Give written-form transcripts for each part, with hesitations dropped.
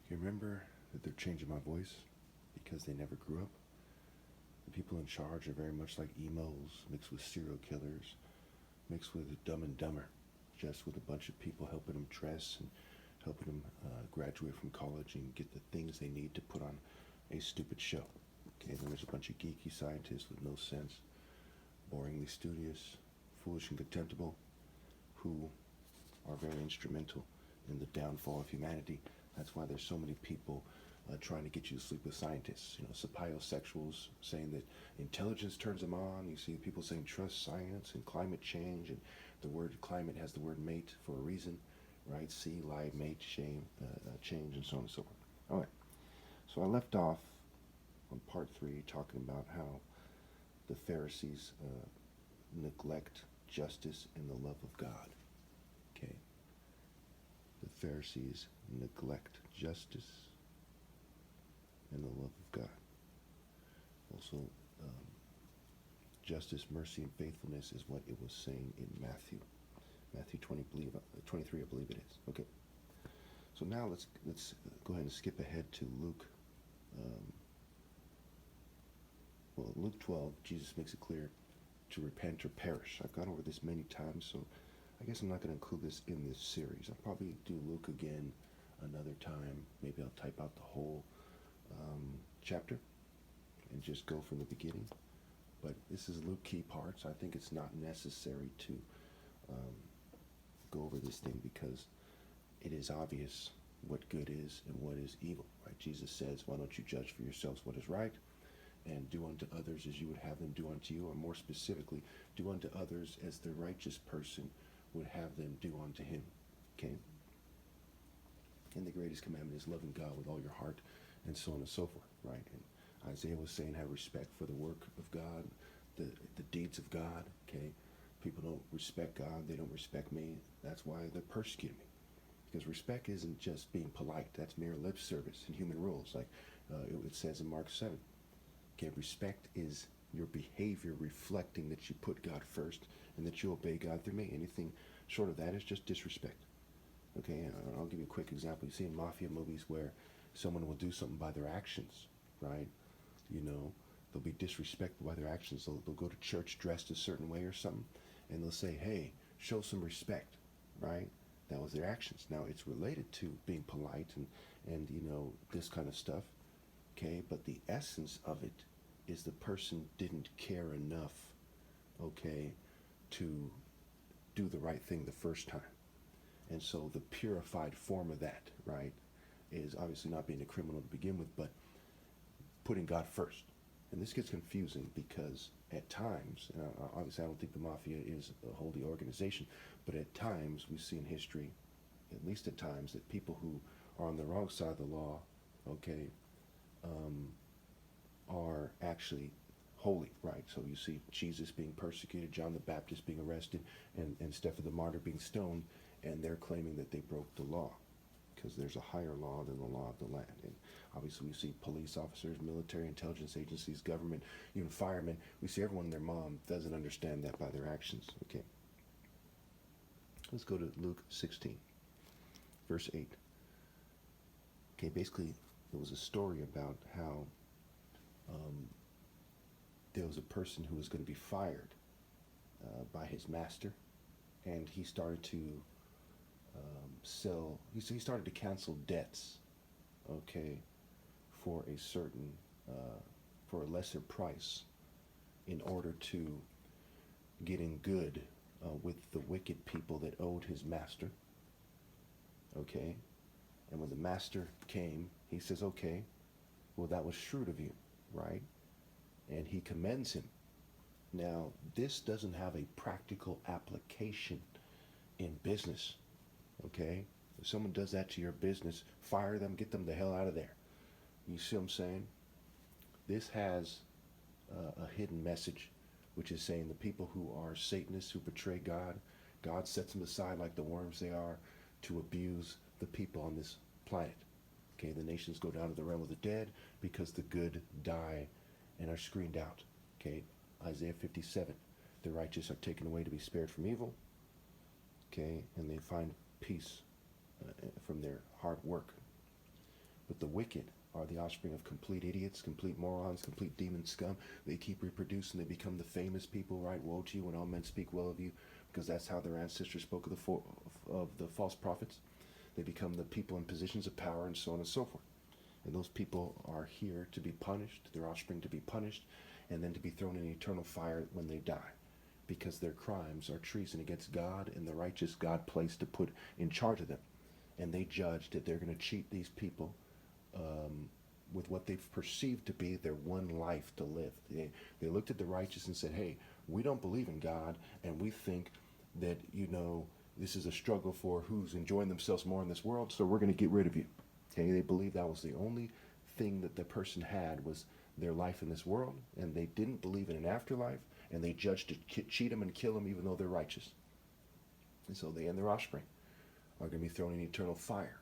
You remember that they're changing my voice because they never grew up? The people in charge are very much like emos mixed with serial killers, mixed with Dumb and Dumber, just with a bunch of people helping them dress and helping them graduate from college and get the things they need to put on a stupid show. Okay, then there's a bunch of geeky scientists with no sense, boringly studious, foolish and contemptible, who are very instrumental in the downfall of humanity. That's why there's so many people trying to get you to sleep with scientists. You know, sapiosexuals saying that intelligence turns them on. You see people saying trust science and climate change, and the word climate has the word mate for a reason, right? See, lie, mate, shame, change, and so on and so forth. All right. So I left off on part 3 talking about how the Pharisees neglect justice and the love of God. Okay. The Pharisees neglect justice and the love of God. Also, justice, mercy, and faithfulness is what it was saying in Matthew 23, I believe it is. Okay. So now let's go ahead and skip ahead to Luke. Luke 12, Jesus makes it clear to repent or perish. I've gone over this many times, so I guess I'm not going to include this in this series. I'll probably do Luke again another time. Maybe I'll type out the whole chapter and just go from the beginning. But this is Luke key parts. I think it's not necessary to go over this thing because it is obvious what good is and what is evil. Right? Jesus says, "Why don't you judge for yourselves what is right, and do unto others as you would have them do unto you," or more specifically, do unto others as the righteous person would have them do unto him. Okay? And the greatest commandment is loving God with all your heart, and so on and so forth, right? And Isaiah was saying, have respect for the work of God, the deeds of God, okay? People don't respect God, they don't respect me. That's why they're persecuting me. Because respect isn't just being polite. That's mere lip service and human rules, like it says in Mark 7. Okay, respect is your behavior reflecting that you put God first and that you obey God through me. Anything short of that is just disrespect. Okay, I'll give you a quick example. You see in mafia movies where someone will do something by their actions, right? You know, they'll be disrespected by their actions. They'll go to church dressed a certain way or something, and they'll say, hey, show some respect, right? That was their actions. Now, it's related to being polite and you know, this kind of stuff, okay? But the essence of it is the person didn't care enough, okay, to do the right thing the first time. And so the purified form of that, right, is obviously not being a criminal to begin with, but putting God first. And this gets confusing because at times, and obviously I don't think the mafia is a holy organization, but at times we see in history, at least at times, that people who are on the wrong side of the law, okay, are actually holy, right? So you see Jesus being persecuted, John the Baptist being arrested, and Stephen the martyr being stoned, and they're claiming that they broke the law because there's a higher law than the law of the land. And obviously we see police officers, military intelligence agencies, government, even firemen. We see everyone and their mom doesn't understand that by their actions. Okay. Let's go to Luke 16, verse 8. Okay, basically there was a story about how there was a person who was going to be fired by his master, and he started to he started to cancel debts, okay, for a certain, for a lesser price in order to get in good with the wicked people that owed his master, okay? And when the master came, he says, okay, well, that was shrewd of you, right? And he commends him. Now, this doesn't have a practical application in business, okay? If someone does that to your business, fire them, get them the hell out of there. You see what I'm saying? This has a hidden message, which is saying the people who are Satanists, who betray God, God sets them aside like the worms they are to abuse the people on this planet. Okay, the nations go down to the realm of the dead because the good die and are screened out. Okay, Isaiah 57. The righteous are taken away to be spared from evil. Okay, and they find peace from their hard work. But the wicked are the offspring of complete idiots, complete morons, complete demon scum. They keep reproducing. They become the famous people, right? Woe to you when all men speak well of you, because that's how their ancestors spoke of the false prophets. They become the people in positions of power and so on and so forth. And those people are here to be punished, their offspring to be punished, and then to be thrown in eternal fire when they die, because their crimes are treason against God and the righteous God placed to put in charge of them. And they judged that they're going to cheat these people with what they've perceived to be their one life to live. They looked at the righteous and said, hey, we don't believe in God, and we think that, this is a struggle for who's enjoying themselves more in this world, so we're going to get rid of you. Okay, they believed that was the only thing that the person had was their life in this world, and they didn't believe in an afterlife, and they judged to cheat them and kill them even though they're righteous. And so they and their offspring are going to be thrown in eternal fire,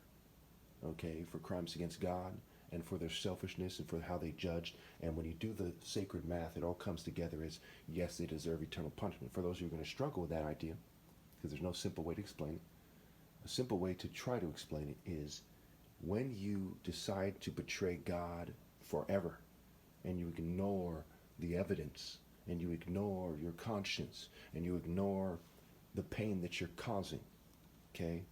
okay, for crimes against God and for their selfishness and for how they judged. And when you do the sacred math, it all comes together as, yes, they deserve eternal punishment. For those who are going to struggle with that idea, because there's no simple way to explain it, a simple way to try to explain it is when you decide to betray God forever and you ignore the evidence and you ignore your conscience and you ignore the pain that you're causing, okay,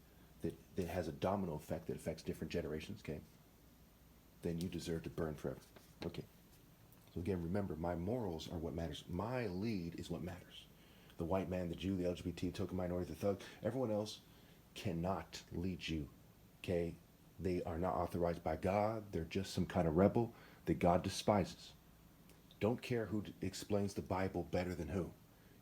that has a domino effect that affects different generations, okay, then you deserve to burn forever. Okay. So again, remember, my morals are what matters. My lead is what matters. The white man, the Jew, the LGBT, token minority, the thug, everyone else cannot lead you, okay? They are not authorized by God. They're just some kind of rebel that God despises. Don't care who explains the Bible better than who.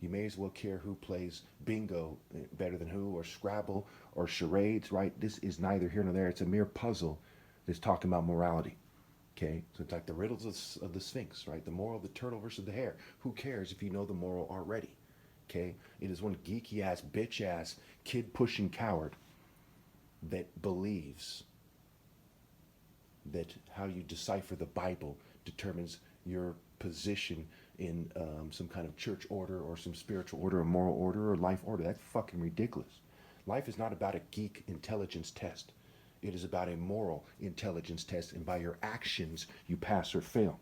You may as well care who plays bingo better than who, or Scrabble, or charades, right? This is neither here nor there. It's a mere puzzle that's talking about morality, okay? So it's like the riddles of the Sphinx, right? The moral of the turtle versus the hare. Who cares if you know the moral already, okay? It is one geeky-ass, bitch-ass, kid-pushing coward that believes that how you decipher the Bible determines your position in some kind of church order or some spiritual order or moral order or life order. That's fucking ridiculous. Life is not about a geek intelligence test. It is about a moral intelligence test, and by your actions, you pass or fail.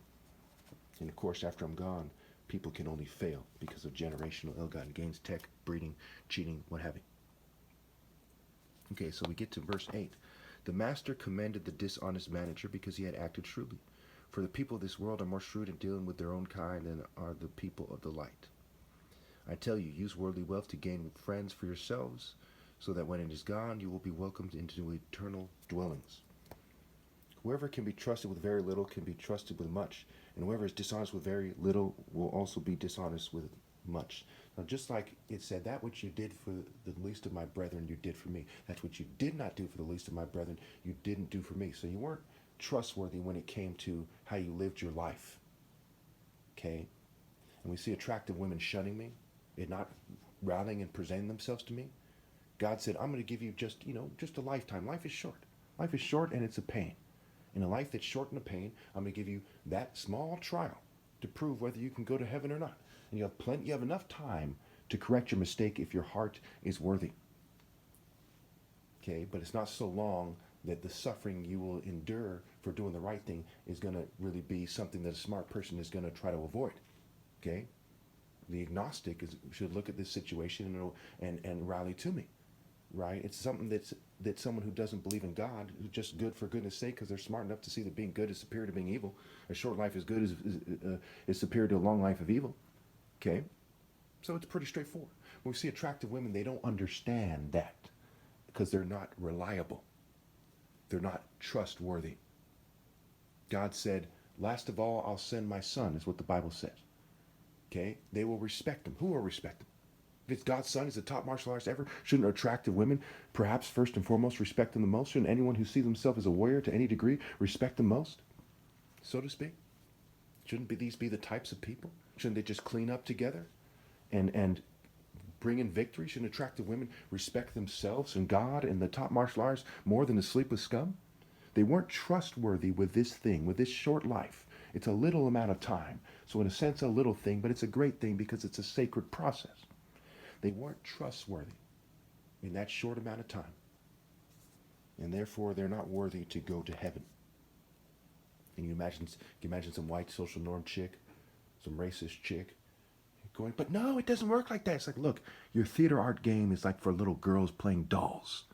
And of course, after I'm gone, people can only fail because of generational ill-gotten gains, tech, breeding, cheating, what have you. Okay, so we get to verse 8. The master commended the dishonest manager because he had acted shrewdly. For the people of this world are more shrewd in dealing with their own kind than are the people of the light. I tell you, use worldly wealth to gain friends for yourselves, so that when it is gone, you will be welcomed into eternal dwellings. Whoever can be trusted with very little can be trusted with much, and whoever is dishonest with very little will also be dishonest with much. Now, just like it said, that which you did for the least of my brethren, you did for me. That's what you did not do for the least of my brethren, you didn't do for me. So you weren't trustworthy when it came to how you lived your life, okay? And we see attractive women shunning me and not rallying and presenting themselves to me. God said, I'm going to give you just a lifetime. Life is short. Life is short, and it's a pain. In a life that's short and a pain, I'm going to give you that small trial to prove whether you can go to heaven or not. And you have enough time to correct your mistake if your heart is worthy. Okay, but it's not so long that the suffering you will endure for doing the right thing is going to really be something that a smart person is going to try to avoid. Okay, the agnostic should look at this situation and rally to me. Right? It's something that someone who doesn't believe in God, who's just good for goodness sake, because they're smart enough to see that being good is superior to being evil. A short life is good is superior to a long life of evil. Okay, so it's pretty straightforward. When we see attractive women, they don't understand that because they're not reliable. They're not trustworthy. God said, "Last of all, I'll send my son," is what the Bible says. Okay, they will respect him. Who will respect him? If it's God's son, he's the top martial artist ever. Shouldn't attractive women, perhaps first and foremost, respect him the most? Shouldn't anyone who sees himself as a warrior to any degree respect him most, so to speak? Shouldn't these be the types of people? Shouldn't they just clean up together and bring in victory? Shouldn't attractive women respect themselves and God and the top martial artists more than the sleepless scum? They weren't trustworthy with this thing, with this short life. It's a little amount of time. So in a sense, a little thing, but it's a great thing because it's a sacred process. They weren't trustworthy in that short amount of time. And therefore, they're not worthy to go to heaven. And you imagine some white social norm chick, some racist chick, going, but no, it doesn't work like that. It's like, look, your theater art game is like for little girls playing dolls.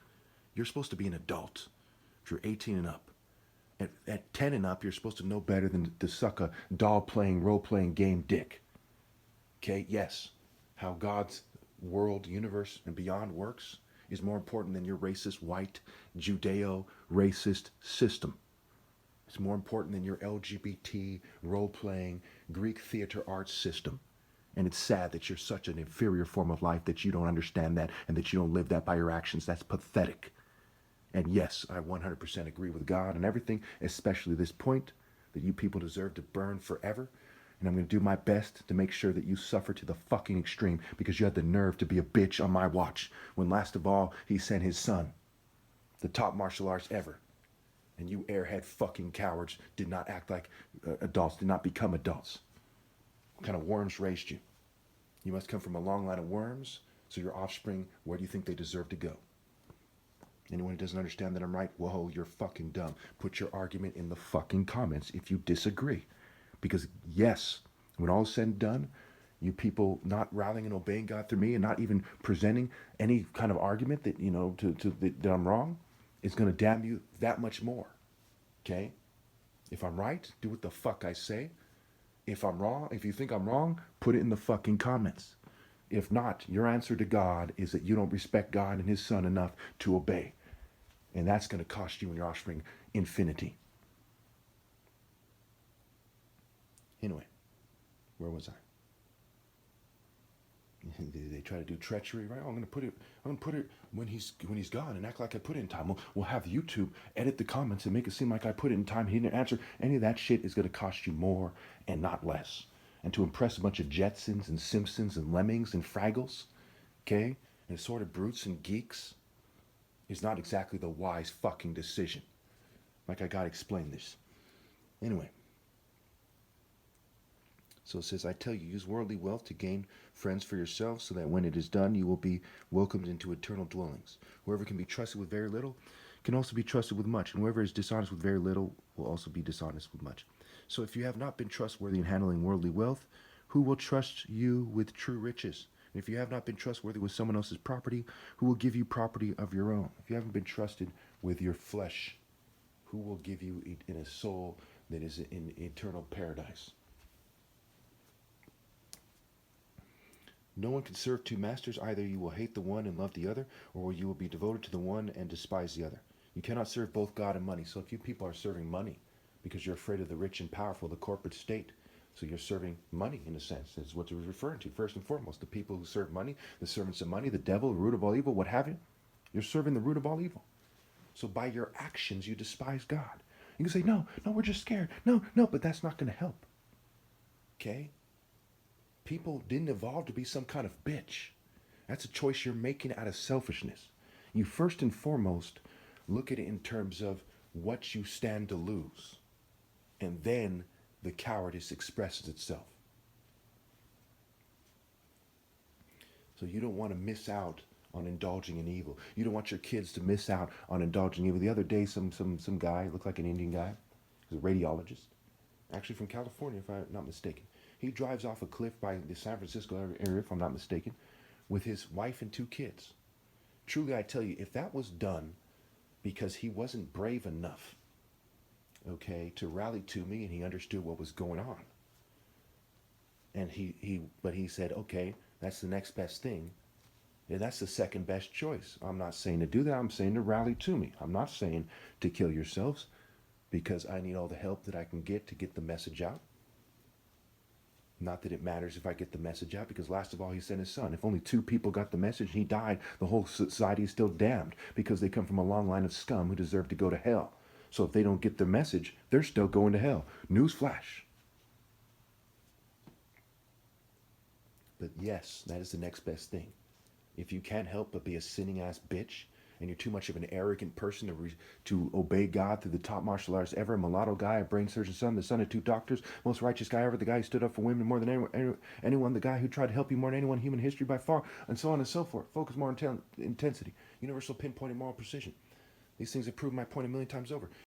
You're supposed to be an adult if you're 18 and up. At 10 and up, you're supposed to know better than to suck a doll playing, role playing game dick. Okay, yes. How God's world, universe, and beyond works is more important than your racist, white, Judeo racist system. It's more important than your LGBT role playing Greek theater arts system. And it's sad that you're such an inferior form of life that you don't understand that and that you don't live that by your actions. That's pathetic. And yes, I 100% agree with God and everything, especially this point that you people deserve to burn forever. And I'm going to do my best to make sure that you suffer to the fucking extreme because you had the nerve to be a bitch on my watch when last of all he sent his son, the top martial arts ever. And you airhead fucking cowards did not act like adults, did not become adults. What kind of worms raised you? You must come from a long line of worms, so your offspring, where do you think they deserve to go? Anyone who doesn't understand that I'm right, whoa, you're fucking dumb. Put your argument in the fucking comments if you disagree. Because yes, when all is said and done, you people not rallying and obeying God through me and not even presenting any kind of argument that, that I'm wrong, is going to damn you that much more. Okay? If I'm right, do what the fuck I say. If I'm wrong, if you think I'm wrong, put it in the fucking comments. If not, your answer to God is that you don't respect God and his son enough to obey. And that's going to cost you and your offspring infinity. Anyway, where was I? They try to do treachery, right? Oh, I'm gonna put it when he's gone and act like I put it in time. We'll have YouTube edit the comments and make it seem like I put it in time. He didn't answer. Any of that shit is gonna cost you more and not less. And to impress a bunch of Jetsons and Simpsons and Lemmings and Fraggles, okay, and assorted brutes and geeks, is not exactly the wise fucking decision. Like I gotta explain this. Anyway. So it says, I tell you, use worldly wealth to gain friends for yourselves, so that when it is done, you will be welcomed into eternal dwellings. Whoever can be trusted with very little can also be trusted with much, and whoever is dishonest with very little will also be dishonest with much. So if you have not been trustworthy in handling worldly wealth, who will trust you with true riches? And if you have not been trustworthy with someone else's property, who will give you property of your own? If you haven't been trusted with your flesh, who will give you in a soul that is in eternal paradise? No one can serve two masters. Either you will hate the one and love the other, or you will be devoted to the one and despise the other. You cannot serve both God and money. So if you people are serving money because you're afraid of the rich and powerful, the corporate state, so you're serving money in a sense. That's what you're referring to. First and foremost, the people who serve money, the servants of money, the devil, the root of all evil, what have you. You're serving the root of all evil. So by your actions, you despise God. You can say, no, we're just scared. No, but that's not going to help. Okay? People didn't evolve to be some kind of bitch. That's a choice you're making out of selfishness. You first and foremost look at it in terms of what you stand to lose. And then the cowardice expresses itself. So you don't want to miss out on indulging in evil. You don't want your kids to miss out on indulging in evil. The other day, some guy, looked like an Indian guy, he was a radiologist, actually from California, if I'm not mistaken. He drives off a cliff by the San Francisco area, if I'm not mistaken, with his wife and two kids. Truly, I tell you, if that was done because he wasn't brave enough, okay, to rally to me and he understood what was going on, and but he said, okay, that's the next best thing, and that's the second best choice. I'm not saying to do that. I'm saying to rally to me. I'm not saying to kill yourselves, because I need all the help that I can get to get the message out. Not that it matters if I get the message out, because last of all, he sent his son. If only 2 people got the message and he died, the whole society is still damned, because they come from a long line of scum who deserve to go to hell. So if they don't get the message, they're still going to hell. Newsflash. But yes, that is the next best thing. If you can't help but be a sinning ass bitch, and you're too much of an arrogant person to obey God through the top martial arts ever, a mulatto guy, a brain surgeon's son, the son of 2 doctors, most righteous guy ever, the guy who stood up for women more than anyone, the guy who tried to help you more than anyone in human history by far, and so on and so forth. Focus more on intensity, universal pinpointing moral precision. These things have proved my point a million times over.